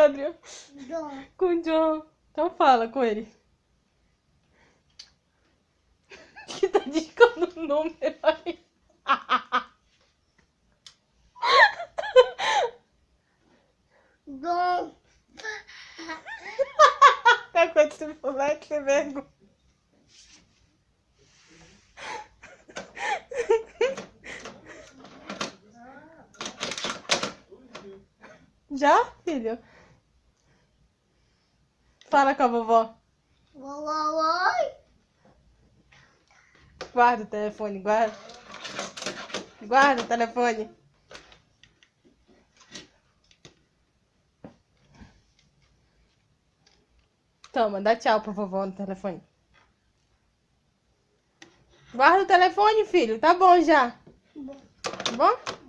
Adrian? John. Com o John. Então fala com ele. Que tá digitando o número aí. John. Tá com esse moleque sem vergonha. Já, filho? Fala com a vovó. Oi. Guarda o telefone, guarda. Guarda o telefone. Toma, dá tchau pra vovó no telefone. Guarda o telefone, filho. Tá bom já. Tá bom?